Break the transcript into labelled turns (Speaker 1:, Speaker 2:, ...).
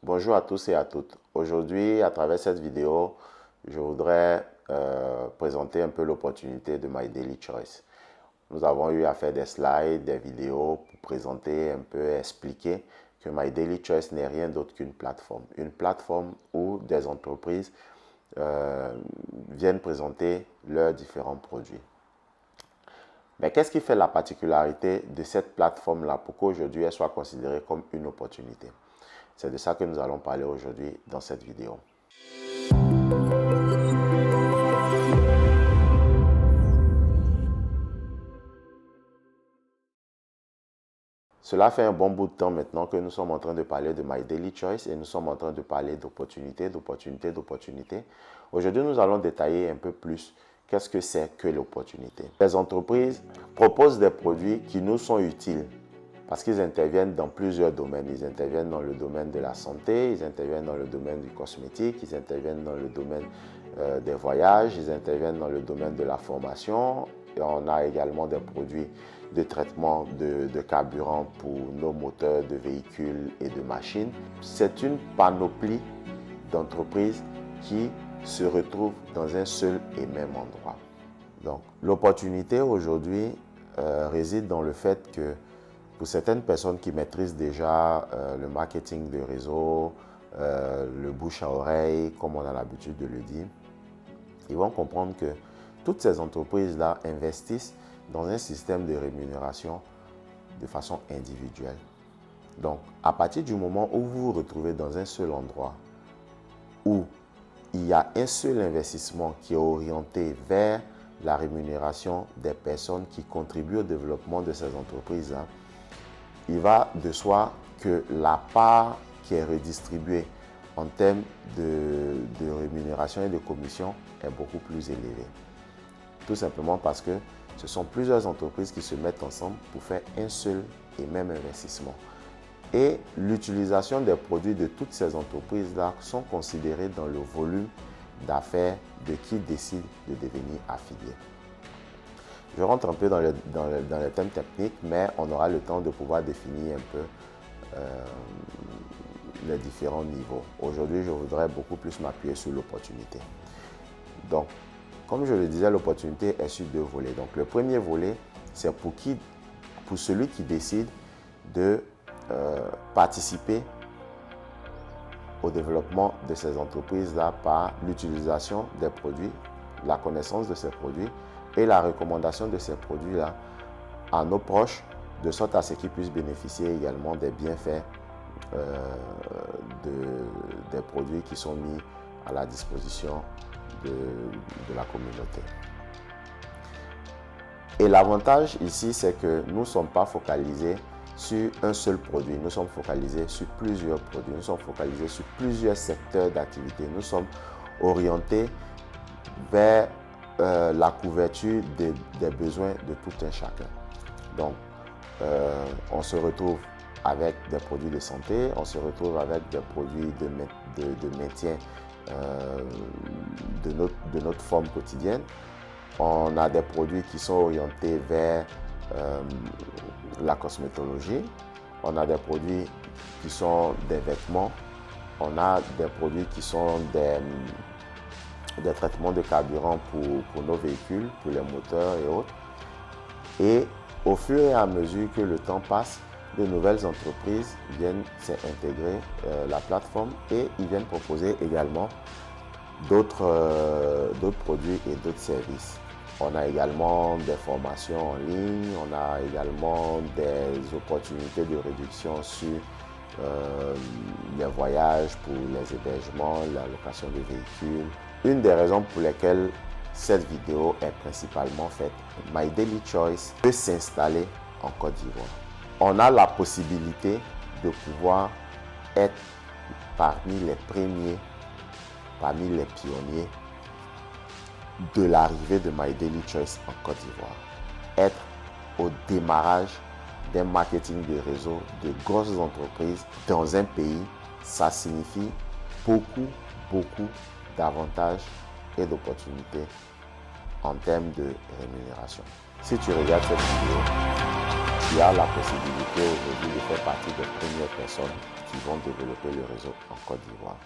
Speaker 1: Bonjour à tous et à toutes. Aujourd'hui, à travers cette vidéo, je voudrais présenter un peu l'opportunité de My Daily Choice. Nous avons eu à faire des slides, des vidéos pour présenter un peu, expliquer que My Daily Choice n'est rien d'autre qu'une plateforme. Une plateforme où des entreprises viennent présenter leurs différents produits. Mais qu'est-ce qui fait la particularité de cette plateforme-là pour qu'aujourd'hui elle soit considérée comme une opportunité? C'est de ça que nous allons parler aujourd'hui dans cette vidéo. Cela fait un bon bout de temps maintenant que nous sommes en train de parler de My Daily Choice et nous sommes en train de parler d'opportunités, d'opportunités, d'opportunités. Aujourd'hui, nous allons détailler un peu plus qu'est-ce que c'est que l'opportunité. Les entreprises proposent des produits qui nous sont utiles parce qu'ils interviennent dans plusieurs domaines. Ils interviennent dans le domaine de la santé, ils interviennent dans le domaine du cosmétique, ils interviennent dans le domaine des voyages, ils interviennent dans le domaine de la formation. Et on a également des produits de traitement de carburant pour nos moteurs de véhicules et de machines. C'est une panoplie d'entreprises qui se retrouvent dans un seul et même endroit. Donc, l'opportunité aujourd'hui réside dans le fait que pour certaines personnes qui maîtrisent déjà le marketing de réseau, le bouche à oreille, comme on a l'habitude de le dire, ils vont comprendre que toutes ces entreprises-là investissent dans un système de rémunération de façon individuelle. Donc, à partir du moment où vous vous retrouvez dans un seul endroit, où il y a un seul investissement qui est orienté vers la rémunération des personnes qui contribuent au développement de ces entreprises-là, il va de soi que la part qui est redistribuée en termes de rémunération et de commission est beaucoup plus élevée. Tout simplement parce que ce sont plusieurs entreprises qui se mettent ensemble pour faire un seul et même investissement. Et l'utilisation des produits de toutes ces entreprises-là sont considérées dans le volume d'affaires de qui décide de devenir affilié. Je rentre un peu dans les thèmes techniques, mais on aura le temps de pouvoir définir un peu les différents niveaux. Aujourd'hui, je voudrais beaucoup plus m'appuyer sur l'opportunité. Donc, comme je le disais, l'opportunité est sur deux volets. Donc, le premier volet, c'est pour celui qui décide de participer au développement de ces entreprises-là par l'utilisation des produits, la connaissance de ces produits et la recommandation de ces produits-là à nos proches, de sorte à ce qu'ils puissent bénéficier également des bienfaits des produits qui sont mis à la disposition de la communauté. Et l'avantage ici, c'est que nous ne sommes pas focalisés sur un seul produit, nous sommes focalisés sur plusieurs produits, nous sommes focalisés sur plusieurs secteurs d'activité, nous sommes orientés vers la couverture des besoins de tout un chacun. Donc, on se retrouve avec des produits de santé, on se retrouve avec des produits de maintien de notre forme quotidienne. On a des produits qui sont orientés vers la cosmétologie. On a des produits qui sont des vêtements. On a des produits qui sont des traitements de carburant pour nos véhicules, pour les moteurs et autres. Et au fur et à mesure que le temps passe, de nouvelles entreprises viennent s'intégrer la plateforme et ils viennent proposer également d'autres produits et d'autres services. On a également des formations en ligne, on a également des opportunités de réduction sur les voyages pour les hébergements, la location de véhicules. Une des raisons pour lesquelles cette vidéo est principalement faite, My Daily Choice peut s'installer en Côte d'Ivoire. On a la possibilité de pouvoir être parmi les premiers, parmi les pionniers de l'arrivée de My Daily Choice en Côte d'Ivoire. Être au démarrage d'un marketing de réseau de grosses entreprises dans un pays, ça signifie beaucoup d'avantages et d'opportunités en termes de rémunération. Si tu regardes cette vidéo, tu as la possibilité aujourd'hui de faire partie des premières personnes qui vont développer le réseau en Côte d'Ivoire.